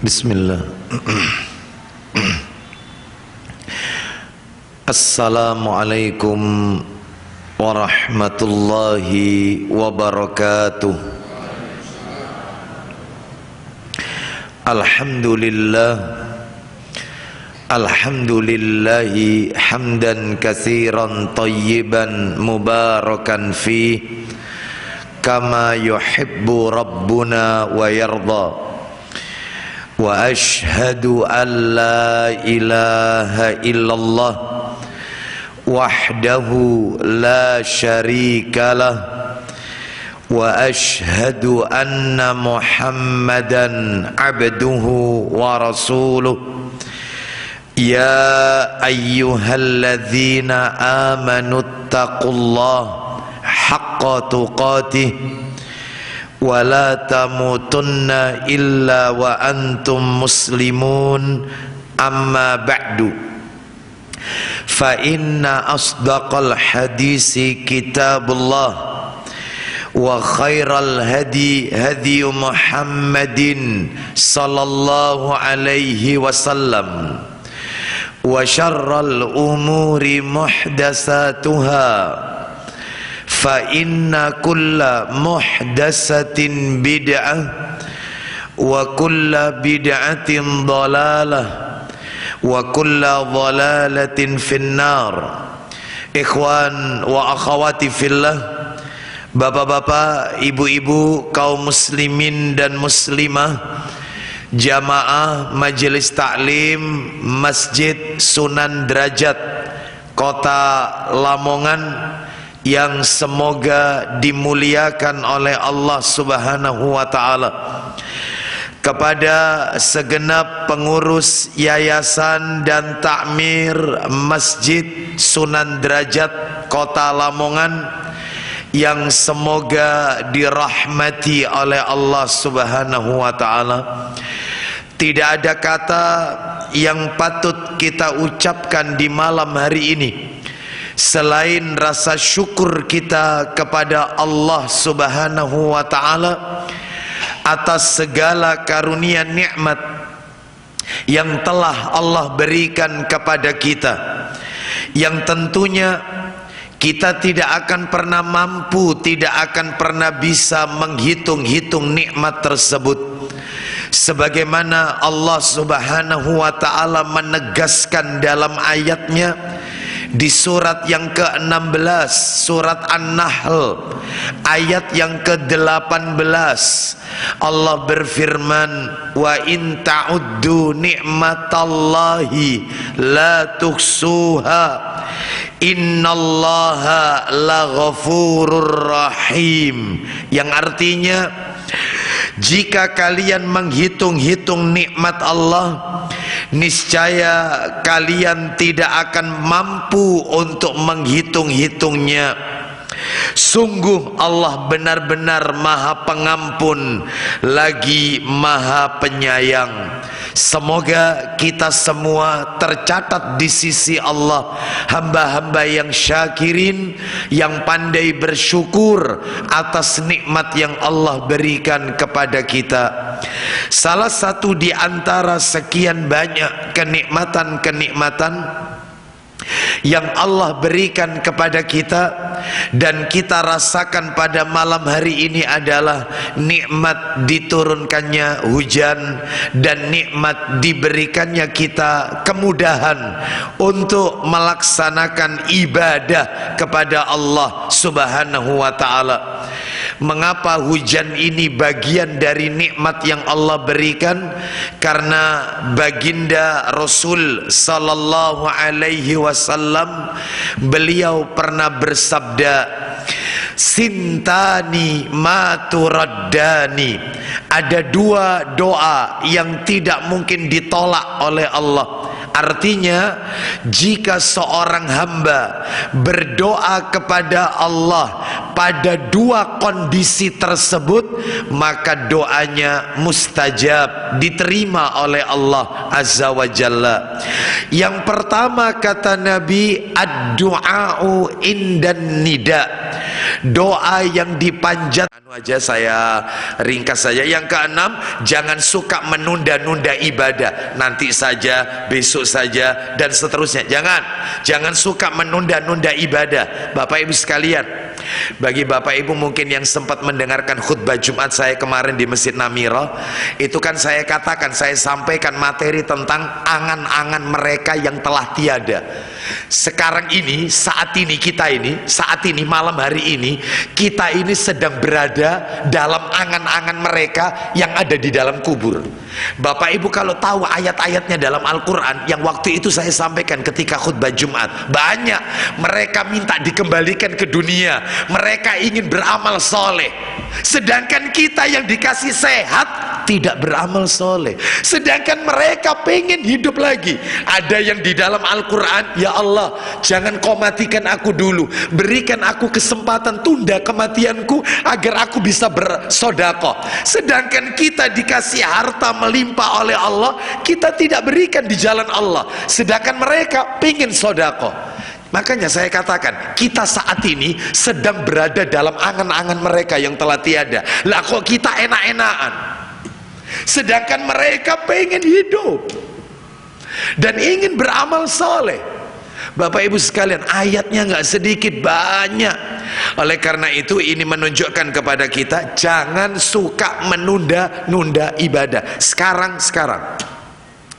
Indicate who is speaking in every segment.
Speaker 1: Bismillah. Assalamualaikum warahmatullahi wabarakatuh. Alhamdulillahi hamdan katsiran tayyiban mubarakan fi kama yuhibbu rabbuna wa yarda. Wa ashhadu an la ilaha illallah wahdahu la syarikalah wa ashhadu anna Muhammadan abduhu wa rasuluh. Ya ayyuhalladzina amanu taqullaha haqqa tuqatih wa la tamutunna illa wa antum muslimun. Amma ba'du, fa inna asdaqal hadisi kitabullah wa khairal hadi hadi Muhammadin sallallahu alaihi wasallam wa syarral umuri muhdatsatuha fa inna kulla muhdatsatin bid'ah wa kulla bid'atin dhalalah wa kulla dhalalatin finnar. Ikhwan wa akhawati fillah, bapak-bapak, ibu-ibu, kaum muslimin dan muslimah, jamaah majelis taklim Masjid Sunan Derajat Kota Lamongan yang semoga dimuliakan oleh Allah Subhanahu wa ta'ala. Kepada segenap pengurus yayasan dan takmir Masjid Sunan Derajat Kota Lamongan yang semoga dirahmati oleh Allah Subhanahu wa ta'ala. Tidak ada kata yang patut kita ucapkan di malam hari ini selain rasa syukur kita kepada Allah Subhanahu wa ta'ala atas segala karunia nikmat yang telah Allah berikan kepada kita, yang tentunya kita tidak akan pernah mampu, tidak akan pernah bisa menghitung-hitung nikmat tersebut. Sebagaimana Allah Subhanahu wa ta'ala menegaskan dalam ayatnya di surat yang ke-16, surat An-Nahl ayat yang ke-18, Allah berfirman, wa in ta'uddu ni'matallahi la tuhsuha innallaha laghafurur rahim, yang artinya jika kalian menghitung-hitung nikmat Allah, niscaya kalian tidak akan mampu untuk menghitung-hitungnya. Sungguh Allah benar-benar Maha Pengampun lagi Maha Penyayang. Semoga kita semua tercatat di sisi Allah hamba-hamba yang syakirin, yang pandai bersyukur atas nikmat yang Allah berikan kepada kita. Salah satu di antara sekian banyak kenikmatan-kenikmatan yang Allah berikan kepada kita dan kita rasakan pada malam hari ini adalah nikmat diturunkannya hujan dan nikmat diberikannya kita kemudahan untuk melaksanakan ibadah kepada Allah Subhanahu wa ta'ala. Mengapa hujan ini bagian dari nikmat yang Allah berikan? Karena baginda Rasul sallallahu alaihi wasallam, beliau pernah bersabda, sintani maturaddani, ada dua doa yang tidak mungkin ditolak oleh Allah. Artinya, jika seorang hamba berdoa kepada Allah pada dua kondisi tersebut, maka doanya mustajab, diterima oleh Allah Azza wa Jalla. Yang pertama kata Nabi, ad-du'a'u indan nida, doa yang dipanjat aja saya ringkas saja. Yang keenam, jangan suka menunda-nunda ibadah, nanti saja, besok saja, dan seterusnya. Jangan suka menunda-nunda ibadah. Bapak Ibu sekalian, bagi Bapak Ibu mungkin yang sempat mendengarkan khutbah Jumat saya kemarin di Masjid Namira, itu kan saya katakan, saya sampaikan materi tentang angan-angan mereka yang telah tiada. Sekarang ini, saat ini, malam hari ini, kita ini sedang berada dalam angan-angan mereka yang ada di dalam kubur. Bapak Ibu kalau tahu ayat-ayatnya dalam Al-Quran yang waktu itu saya sampaikan ketika khutbah Jumat, banyak mereka minta dikembalikan ke dunia, mereka ingin beramal soleh, sedangkan kita yang dikasih sehat tidak beramal soleh, sedangkan mereka pengen hidup lagi. Ada yang di dalam Al-Quran, ya Allah, jangan kau matikan aku dulu, berikan aku kesempatan, tunda kematianku agar aku bisa bersedekah. Sedangkan kita dikasih harta melimpah oleh Allah, kita tidak berikan di jalan Allah, sedangkan mereka pengen sedekah. Makanya saya katakan, kita saat ini sedang berada dalam angan-angan mereka yang telah tiada. Lah kok kita enak-enakan, sedangkan mereka pengen hidup dan ingin beramal soleh. Bapak Ibu sekalian, ayatnya nggak sedikit, banyak. Oleh karena itu ini menunjukkan kepada kita, jangan suka menunda-nunda ibadah. Sekarang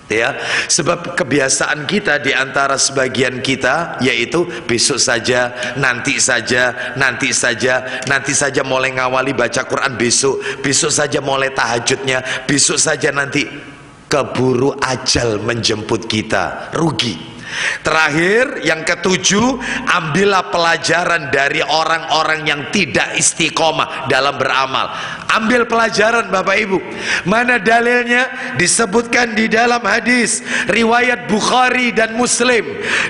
Speaker 1: ya, sebab kebiasaan kita di antara sebagian kita yaitu besok saja, nanti saja, nanti saja mulai ngawali baca Quran besok saja mulai tahajudnya, besok saja nanti. Keburu ajal menjemput kita, rugi. Terakhir, yang ketujuh, ambillah pelajaran dari orang-orang yang tidak istiqomah dalam beramal. Ambil pelajaran Bapak Ibu. Mana dalilnya? Disebutkan di dalam hadis riwayat Bukhari dan Muslim,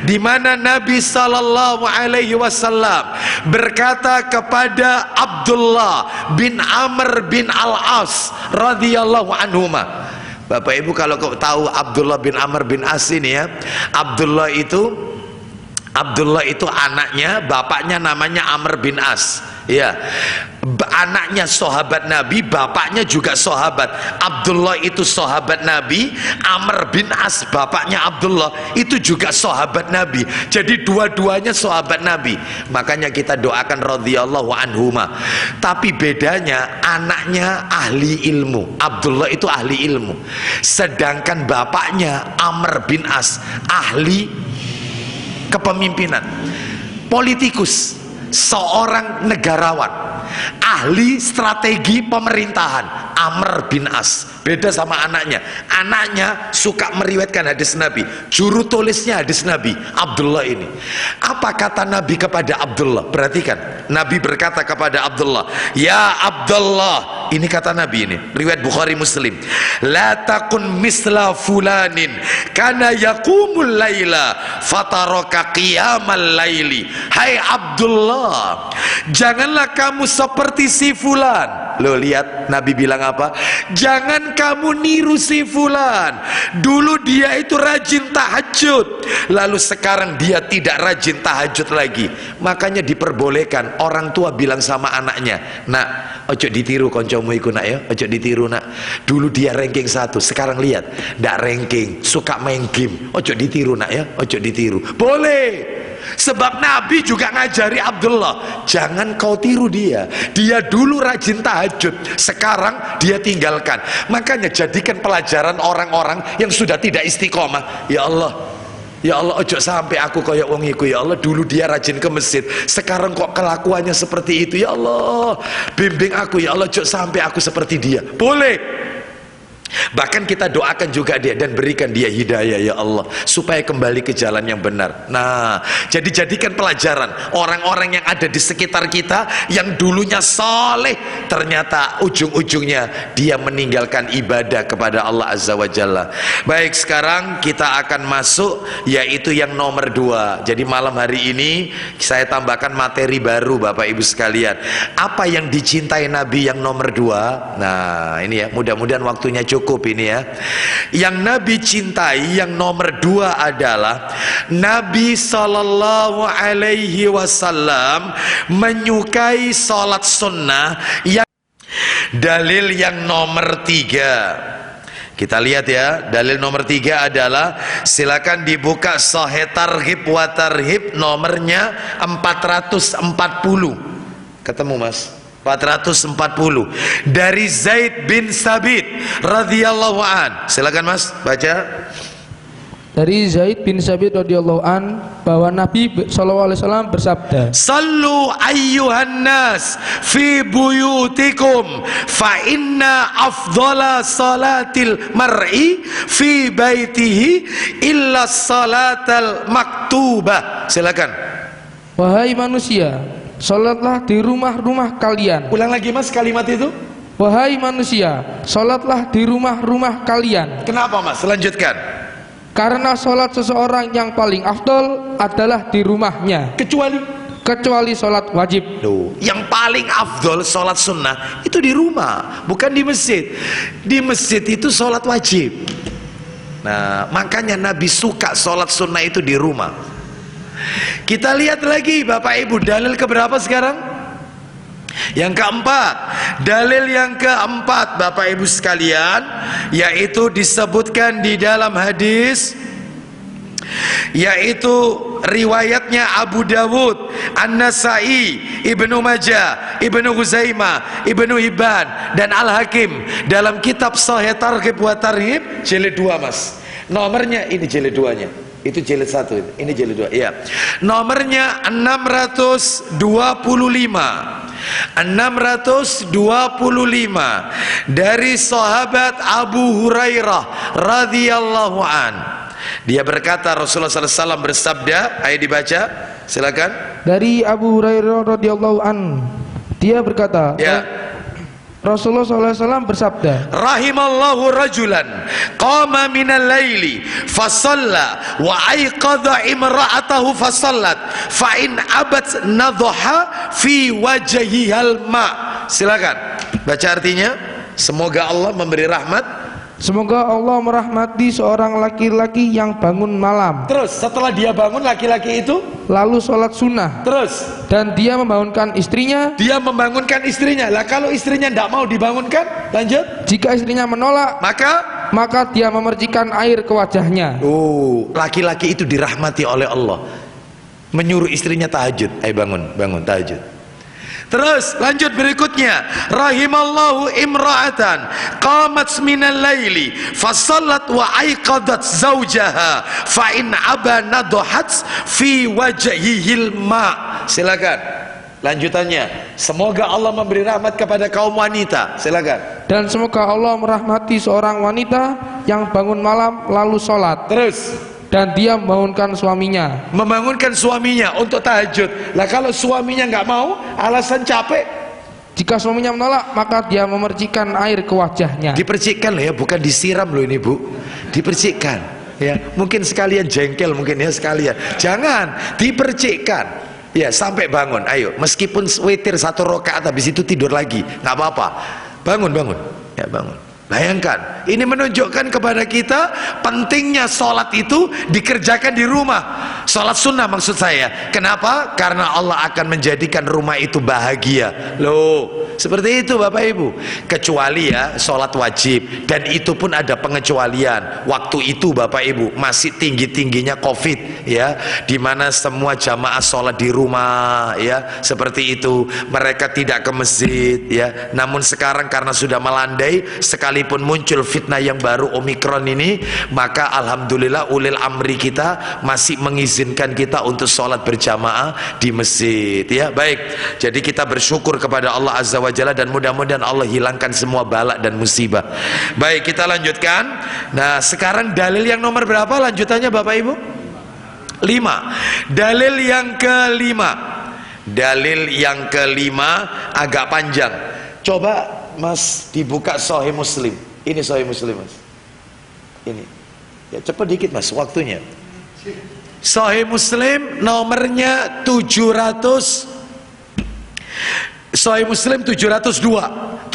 Speaker 1: di mana Nabi sallallahu alaihi wasallam berkata kepada Abdullah bin Amr bin Al-As radhiyallahu anhuma. Bapak Ibu kalau kau tahu Abdullah bin Amr bin As ini ya, Abdullah itu anaknya, bapaknya namanya Amr bin As. Ya, anaknya sahabat Nabi, bapaknya juga sahabat. Abdullah itu sahabat Nabi, Amr bin As bapaknya Abdullah itu juga sahabat Nabi. Jadi dua-duanya sahabat Nabi. Makanya kita doakan radhiyallahu anhuma. Tapi bedanya anaknya ahli ilmu, Abdullah itu ahli ilmu, sedangkan bapaknya Amr bin As ahli kepemimpinan, politikus, seorang negarawan, ahli strategi pemerintahan. Amr bin As beda sama anaknya. Anaknya suka meriwayatkan hadis Nabi, juru tulisnya hadis Nabi, Abdullah ini. Apa kata Nabi kepada Abdullah? Perhatikan, Nabi berkata kepada Abdullah, ya Abdullah, ini kata Nabi ini, riwayat Bukhari Muslim, la takun misla fulanin kana yaqumul laila fataraka qiyamal laili. Hai Abdullah, janganlah kamu seperti si fulan. Lo lihat Nabi bilang apa? Jangan kamu niru si fulan. Dulu dia itu rajin tahajud, lalu sekarang dia tidak rajin tahajud lagi. Makanya diperbolehkan orang tua bilang sama anaknya, nak, ojo ditiru koncomu iku nak ya, ojo ditiru nak. Dulu dia ranking 1, sekarang lihat ndak ranking, suka main game. Ojo ditiru nak ya, ojo ditiru. Boleh. Sebab Nabi juga ngajari Abdullah, jangan kau tiru dia. Dia dulu rajin tahajud, sekarang dia tinggalkan. Makanya jadikan pelajaran orang-orang yang sudah tidak istiqomah. Ya Allah, ya Allah, ojo sampai aku koyok wong iku. Ya Allah, dulu dia rajin ke masjid, sekarang kok kelakuannya seperti itu. Ya Allah, bimbing aku. Ya Allah, ojo sampai aku seperti dia. Boleh. Bahkan kita doakan juga dia dan berikan dia hidayah ya Allah, supaya kembali ke jalan yang benar. Nah, jadi jadikan pelajaran orang-orang yang ada di sekitar kita yang dulunya saleh, ternyata ujung-ujungnya dia meninggalkan ibadah kepada Allah Azza wa Jalla. Baik, sekarang kita akan masuk yaitu yang nomor 2. Jadi malam hari ini saya tambahkan materi baru Bapak Ibu sekalian. Apa yang dicintai Nabi yang nomor 2? Nah, ini ya, mudah-mudahan waktunya cukup. cukup ini ya. Yang Nabi cintai yang nomor 2 adalah Nabi Sallallahu Alaihi Wasallam menyukai sholat sunnah. Yang dalil yang nomor 3, kita lihat ya, dalil nomor 3 adalah, silakan dibuka Sahih Targhib wa Tarhib nomornya 440. Ketemu Mas? 440 dari Zaid bin Sabit radhiyallahu an. Silakan Mas baca.
Speaker 2: Dari Zaid bin Sabit radhiyallahu an bahwa Nabi SAW bersabda, "Sallu ayyuhan nas fi buyutikum fa inna afdhala salatil mar'i fi baitihi illa salatal maktubah." Silakan. Wahai manusia, salatlah di rumah-rumah kalian.
Speaker 1: Ulang lagi Mas kalimat itu.
Speaker 2: Wahai manusia, salatlah di rumah-rumah kalian.
Speaker 1: Kenapa Mas? Lanjutkan.
Speaker 2: Karena sholat seseorang yang paling afdol adalah di rumahnya, kecuali sholat wajib.
Speaker 1: Loh, yang paling afdol sholat sunnah itu di rumah, bukan di masjid. Di masjid itu sholat wajib. Nah, makanya Nabi suka sholat sunnah itu di rumah. Kita lihat lagi Bapak Ibu, dalil keberapa sekarang? Yang keempat, dalil yang keempat Bapak Ibu sekalian, yaitu disebutkan di dalam hadis, yaitu riwayatnya Abu Dawud, An-Nasai, Ibnu Majah, Ibnu Huzaimah, Ibnu Hibban dan Al-Hakim dalam kitab Sahih Targhib wa Tarhib jilid 2 Mas. Nomornya ini jilid 2-nya. Itu jilid 1, ini jilid 2. Iya. Nomornya 625 dari sahabat Abu Hurairah radhiyallahu an. Dia berkata Rasulullah SAW bersabda, ayo dibaca, silakan.
Speaker 2: Dari Abu Hurairah radhiyallahu an, dia berkata,
Speaker 1: ya.
Speaker 2: Rasulullah SAW bersabda,
Speaker 1: rahimallahu rajulan qama minal laili fasalla wa aiqadha imra'atahu fasallat fa in abat nadhaha fi wajhihal ma. Silakan baca artinya. Semoga Allah memberi rahmat.
Speaker 2: Semoga Allah merahmati seorang laki-laki yang bangun malam.
Speaker 1: Terus setelah dia bangun laki-laki itu
Speaker 2: lalu sholat sunnah.
Speaker 1: Terus
Speaker 2: dan dia membangunkan istrinya.
Speaker 1: Dia membangunkan istrinya. Lah kalau istrinya tidak mau dibangunkan, lanjut.
Speaker 2: Jika istrinya menolak, maka dia memercikan air ke wajahnya.
Speaker 1: Oh, laki-laki itu dirahmati oleh Allah. Menyuruh istrinya tahajud. Ayo bangun tahajud. Terus lanjut berikutnya, rahimallahu imra'atan qamat minal laili fasallat wa aiqadat zawjaha fa in aba nadhat fi wajhihil ma. Silakan lanjutannya. Semoga Allah memberi rahmat kepada kaum wanita. Silakan.
Speaker 2: Dan semoga Allah merahmati seorang wanita yang bangun malam lalu sholat.
Speaker 1: Terus
Speaker 2: dan dia membangunkan suaminya
Speaker 1: untuk tahajud. Lah kalau suaminya nggak mau, alasan capek.
Speaker 2: Jika suaminya menolak, maka dia memercikan air ke wajahnya.
Speaker 1: Dipercikkan loh ya, bukan disiram loh ini Bu. Dipercikkan ya. Mungkin sekalian jengkel mungkin ya sekalian. Jangan, dipercikkan. Ya sampai bangun. Ayo, meskipun witir 1 rakaat habis itu tidur lagi, nggak apa-apa. Bangun. Ya bangun. Bayangkan, ini menunjukkan kepada kita pentingnya sholat itu dikerjakan di rumah. Sholat sunnah maksud saya. Kenapa? Karena Allah akan menjadikan rumah itu bahagia. Loh, seperti itu Bapak Ibu. Kecuali ya sholat wajib, dan itu pun ada pengecualian. Waktu itu Bapak Ibu masih tinggi-tingginya COVID ya, dimana semua jamaah sholat di rumah ya, seperti itu. Mereka tidak ke masjid ya. Namun sekarang karena sudah melandai, sekalipun muncul fitnah yang baru Omikron ini, maka alhamdulillah ulil amri kita masih mengizinkan kita untuk sholat berjamaah di masjid ya. Baik, jadi kita bersyukur kepada Allah Azza wa Jalla, dan mudah-mudahan Allah hilangkan semua bala dan musibah. Baik, kita lanjutkan. Nah sekarang dalil yang nomor berapa lanjutannya Bapak Ibu? 5. Dalil yang kelima agak panjang. Coba Mas dibuka Sahih Muslim. Ini Sahih Muslim Mas. Ini. Ya cepat dikit Mas waktunya. Sahih Muslim nomornya 700. Sahih Muslim 702.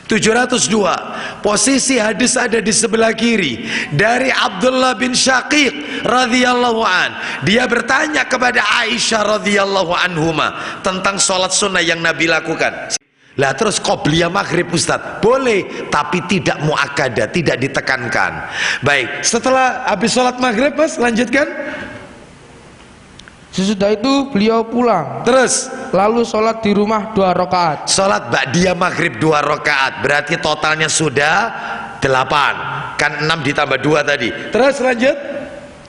Speaker 1: 702. Posisi hadis ada di sebelah kiri dari Abdullah bin Syaqiq radhiyallahu an. Dia bertanya kepada Aisyah radhiyallahu anhuma tentang sholat sunnah yang Nabi lakukan. Lah terus qobliyah maghrib Ustaz boleh, tapi tidak muakkadah, tidak ditekankan. Baik, setelah habis sholat maghrib Mas lanjutkan.
Speaker 2: Sesudah itu beliau pulang,
Speaker 1: Terus
Speaker 2: lalu sholat di rumah 2 rakaat.
Speaker 1: sholat ba'diyah maghrib 2 rakaat, berarti totalnya sudah 8. Kan 6 ditambah 2 tadi. Terus lanjut.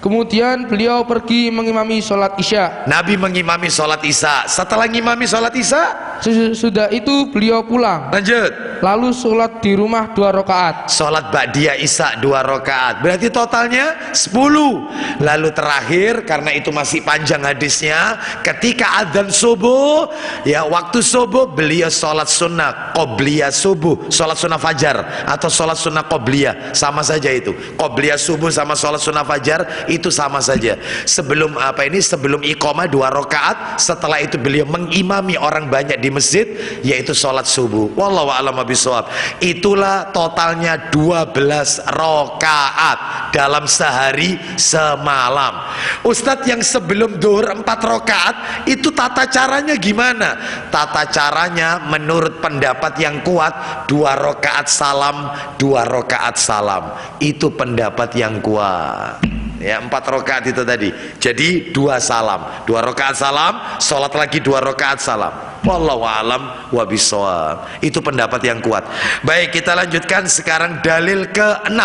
Speaker 2: Kemudian beliau pergi mengimami sholat isya.
Speaker 1: Nabi mengimami sholat isya. Setelah ngimami sholat isya,
Speaker 2: Sesudah itu beliau pulang,
Speaker 1: lanjut.
Speaker 2: lalu sholat di rumah 2 rakaat.
Speaker 1: Sholat ba'diyah isya 2 rakaat, berarti totalnya 10. Lalu terakhir, karena itu masih panjang hadisnya, ketika adzan subuh, ya waktu subuh beliau sholat sunnah qobliyah subuh, sholat sunnah fajar atau sholat sunnah qobliyah, sama saja itu. Qobliyah subuh sama sholat sunnah fajar itu sama saja. Sebelum sebelum iqamah 2 rakaat, setelah itu beliau mengimami orang banyak di masjid, yaitu sholat subuh. Wallahu a'lam bishawab. Itulah totalnya 12 rakaat dalam sehari semalam. Ustadz, yang sebelum duhur 4 rakaat itu tata caranya gimana? Tata caranya menurut pendapat yang kuat 2 rakaat salam, 2 rakaat salam. Itu pendapat yang kuat. Ya, 4 rakaat itu tadi. Jadi 2 salam, 2 rakaat salam, sholat lagi 2 rakaat salam. Wallahu a'lam wa bishawab. Itu pendapat yang kuat. Baik, kita lanjutkan sekarang dalil ke-6.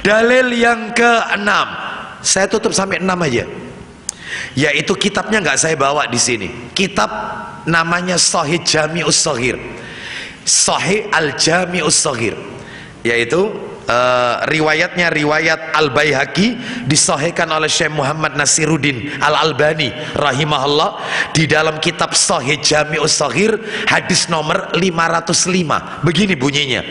Speaker 1: Dalil yang ke-6. Saya tutup sampai 6 aja. Yaitu kitabnya nggak saya bawa di sini. Kitab namanya Shahih Jami'us Shaghir. Shahih Al-Jami'us Shaghir. Yaitu riwayatnya riwayat Al-Baihaqi, disahihkan oleh Syekh Muhammad Nasiruddin Al-Albani rahimahullah di dalam kitab Shahih Jami'us Shaghir, hadis nomor 505. Begini bunyinya.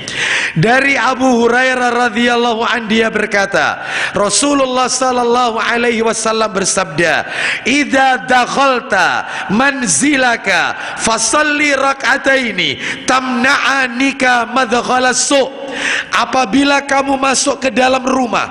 Speaker 1: Dari Abu Hurairah radhiyallahu anhu, dia berkata, Rasulullah sallallahu alaihi wasallam bersabda, "Idza dakhalta manzilaka fasalli rak'ataini tamna'anika madkhalas su." Apabila kamu masuk ke dalam rumah,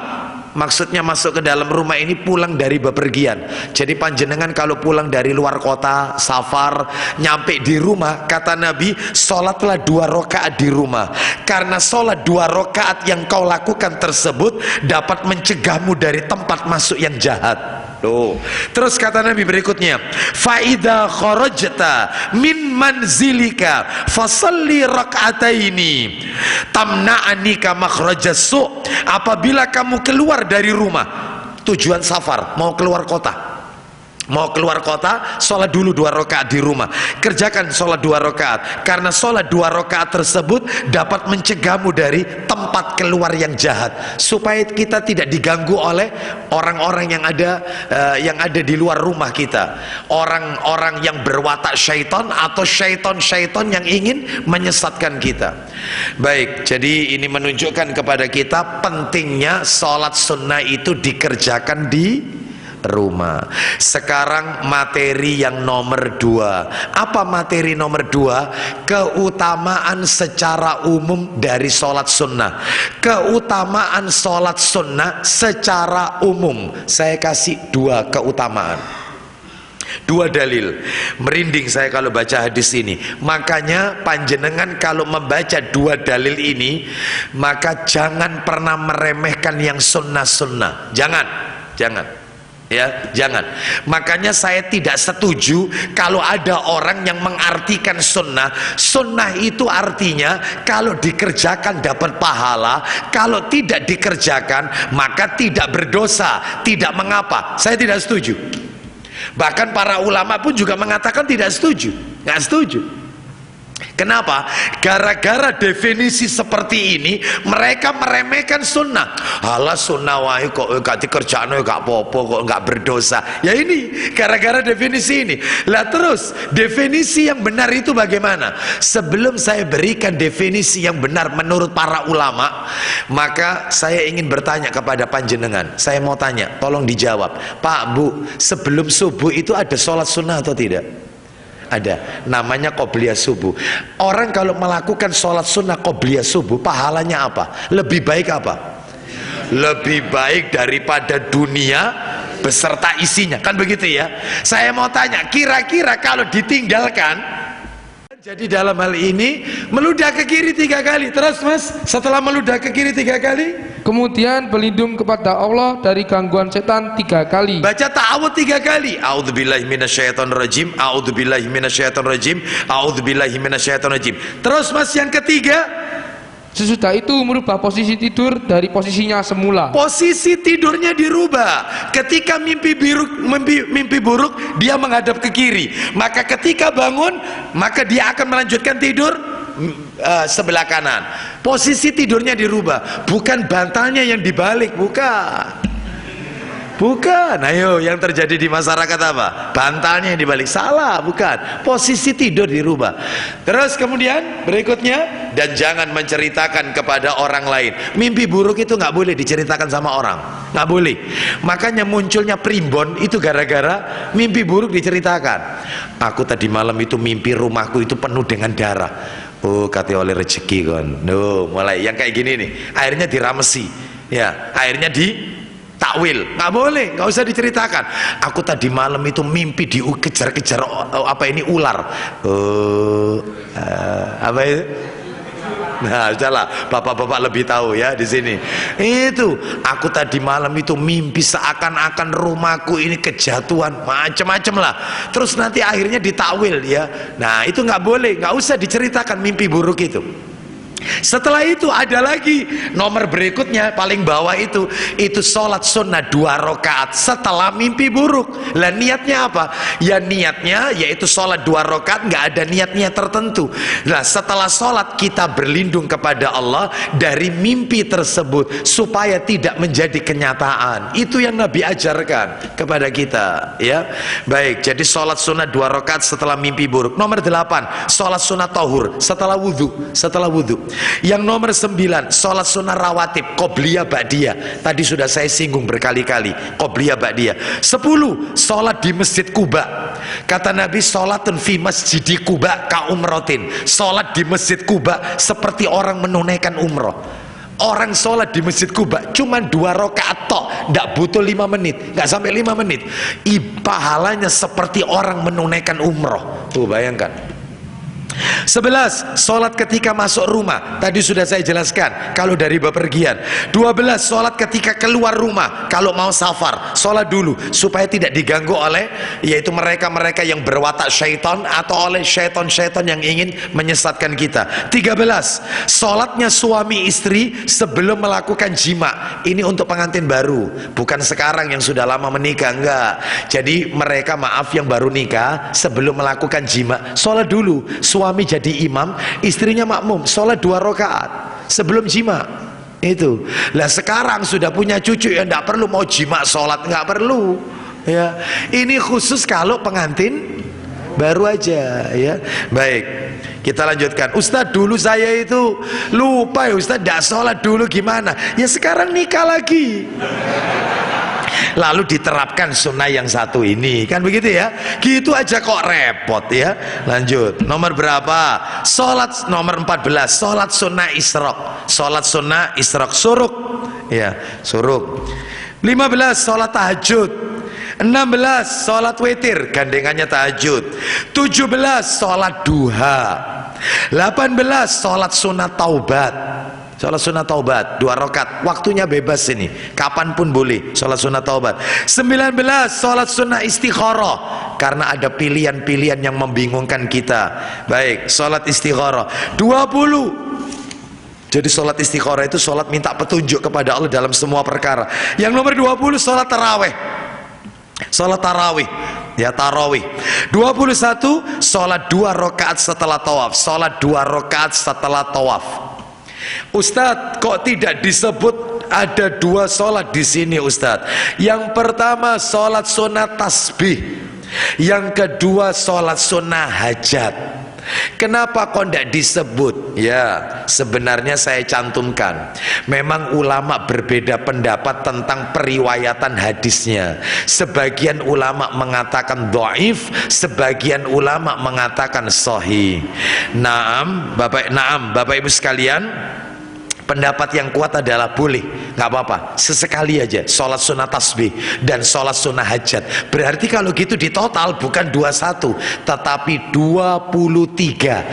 Speaker 1: maksudnya masuk ke dalam rumah ini pulang dari bepergian. Jadi panjenengan kalau pulang dari luar kota, safar, nyampe di rumah, kata Nabi, sholatlah 2 rakaat di rumah. Karena sholat 2 rakaat yang kau lakukan tersebut dapat mencegahmu dari tempat masuk yang jahat. Tuh. Terus kata Nabi berikutnya, "Faida kharajta min manzilika fasalli rak'ataini tamna'anika makhrajas su." Apabila kamu keluar dari rumah, tujuan safar, mau keluar kota, sholat dulu 2 rakaat di rumah. Kerjakan sholat 2 rakaat, karena sholat 2 rakaat tersebut dapat mencegahmu dari tempat keluar yang jahat, supaya kita tidak diganggu oleh orang-orang yang ada di luar rumah kita, orang-orang yang berwatak syaitan atau syaitan yang ingin menyesatkan kita. Baik, jadi ini menunjukkan kepada kita pentingnya sholat sunnah itu dikerjakan di rumah. Sekarang materi yang nomor 2. Apa materi nomor 2? Keutamaan secara umum dari sholat sunnah. Keutamaan sholat sunnah secara umum. Saya kasih 2 keutamaan, 2 dalil. Merinding saya kalau baca hadis ini. Makanya panjenengan kalau membaca 2 dalil ini, maka jangan pernah meremehkan yang sunnah-sunnah. Jangan. Ya, jangan. Makanya saya tidak setuju kalau ada orang yang mengartikan sunnah itu artinya kalau dikerjakan dapat pahala, kalau tidak dikerjakan maka tidak berdosa, tidak mengapa. Saya tidak setuju. Bahkan para ulama pun juga mengatakan tidak setuju, nggak setuju. Kenapa? Gara-gara definisi seperti ini mereka meremehkan sunnah. Alah sunnah wae kok gak dikerjakan gak apa-apa, kok gak berdosa. Ya ini gara-gara definisi ini. Lah terus definisi yang benar itu bagaimana? Sebelum saya berikan definisi yang benar menurut para ulama, maka saya ingin bertanya kepada panjenengan. Saya mau tanya, tolong dijawab. Pak, Bu, sebelum subuh itu ada sholat sunnah atau tidak? Ada, namanya qobliyah subuh. Orang kalau melakukan sholat sunnah qobliyah subuh, pahalanya apa? Lebih baik apa? Lebih baik daripada dunia beserta isinya, kan begitu ya. Saya mau tanya, kira-kira kalau ditinggalkan, jadi dalam hal ini meludah ke kiri 3 kali, terus mas, setelah meludah ke kiri 3 kali,
Speaker 2: kemudian berlindung kepada Allah dari gangguan setan 3 kali.
Speaker 1: baca ta'awudz 3 kali. A'udzubillahi minasyaitonirrajim, a'udzubillahi minasyaitonirrajim, a'udzubillahi minasyaitonirrajim. Terus mas, yang ketiga,
Speaker 2: Sesudah itu merubah posisi tidur dari posisinya semula.
Speaker 1: posisi tidurnya dirubah. Ketika mimpi buruk, dia menghadap ke kiri. Maka ketika bangun, maka dia akan melanjutkan tidur sebelah kanan. Posisi tidurnya dirubah, bukan bantalnya yang dibalik, bukan. Bukan, ayo, yang terjadi di masyarakat apa? Bantalnya yang dibalik, salah, bukan. Posisi tidur dirubah. Terus kemudian berikutnya, dan jangan menceritakan kepada orang lain. Mimpi buruk itu nggak boleh diceritakan sama orang, nggak boleh. Makanya munculnya primbon itu gara-gara mimpi buruk diceritakan. Aku tadi malam itu mimpi rumahku itu penuh dengan darah. Oh, kata oleh rezeki kon. No, mulai yang kayak gini nih, akhirnya diramesi, ya, akhirnya takwil, nggak boleh, nggak usah diceritakan. Aku tadi malam itu mimpi dikejar-kejar ular. Apa itu? Nah, sudahlah, bapak-bapak lebih tahu ya di sini. Itu, aku tadi malam itu mimpi seakan-akan rumahku ini kejatuhan, macam-macam lah. Terus nanti akhirnya ditakwil ya. Nah, itu nggak boleh, nggak usah diceritakan mimpi buruk itu. Setelah itu ada lagi nomor berikutnya, paling bawah itu sholat sunnah 2 rakaat setelah mimpi buruk. Lah niatnya apa? Ya niatnya yaitu sholat 2 rakaat, nggak ada niat-niat tertentu. Nah setelah sholat kita berlindung kepada Allah dari mimpi tersebut supaya tidak menjadi kenyataan. Itu yang Nabi ajarkan kepada kita ya. Baik, jadi sholat sunnah 2 rakaat setelah mimpi buruk. Nomor 8, sholat sunnah tahur setelah wudhu. Yang nomor 9, sholat sunnah rawatib qobliyah ba'diyah. Tadi sudah saya singgung berkali-kali, qobliyah ba'diyah. 10, sholat di Masjid Quba. Kata Nabi, sholatun fi masjidi Quba ka umrotin. Sholat di Masjid Quba seperti orang menunaikan umroh. Orang sholat di Masjid Quba cuma 2 rakaat tok, nggak butuh 5 menit, nggak sampai 5 menit. Pahalanya seperti orang menunaikan umroh. Tuh bayangkan. 11, sholat ketika masuk rumah. Tadi sudah saya jelaskan kalau dari bepergian. 12, sholat ketika keluar rumah. Kalau mau safar, sholat dulu supaya tidak diganggu oleh yaitu mereka-mereka yang berwatak syaitan atau oleh syaitan-syaitan yang ingin menyesatkan kita. 13, sholatnya suami istri sebelum melakukan jima. Ini untuk pengantin baru, bukan sekarang yang sudah lama menikah, enggak. Jadi mereka maaf yang baru nikah sebelum melakukan jima, sholat dulu. Suami jadi imam, istrinya makmum, sholat 2 rakaat sebelum jima. Itu lah, sekarang sudah punya cucu ya, nggak perlu mau jima sholat, nggak perlu ya. Ini khusus kalau pengantin baru aja ya. Baik, kita lanjutkan. Ustadz, dulu saya itu lupa ya Ustadz, nggak sholat dulu gimana ya, sekarang nikah lagi lalu diterapkan sunnah yang satu ini, kan begitu ya. Gitu aja kok repot ya. Lanjut, nomor berapa? Sholat nomor 14, sholat sunnah isyraq. Sholat sunnah isyraq, suruk ya, suruk. 15, sholat tahajud. 16, sholat witir, gandengannya tahajud. 17, sholat duha. 18, sholat sunnah taubat. Sholat sunnah taubat 2 rakaat, waktunya bebas ini, kapanpun boleh sholat sunnah taubat. 19, sholat sunnah istikharah, karena ada pilihan-pilihan yang membingungkan kita. Baik, sholat istikharah. 20, jadi sholat istikharah itu sholat minta petunjuk kepada Allah dalam semua perkara. Yang nomor 20, sholat tarawih. Sholat tarawih ya, tarawih. 21, sholat 2 rakaat setelah tawaf. Sholat 2 rakaat setelah tawaf. Ustadz, kok tidak disebut ada 2 sholat di sini Ustadz? Yang pertama sholat sunnah tasbih, yang kedua sholat sunnah hajat. Kenapa kok tidak disebut? Ya, sebenarnya saya cantumkan. Memang ulama berbeda pendapat tentang periwayatan hadisnya. Sebagian ulama mengatakan dhaif, sebagian ulama mengatakan sahih. Naam, Bapak Ibu sekalian, pendapat yang kuat adalah boleh, nggak apa-apa, sesekali aja sholat sunnah tasbih dan sholat sunnah hajat. Berarti kalau gitu di total bukan 21 tetapi 23.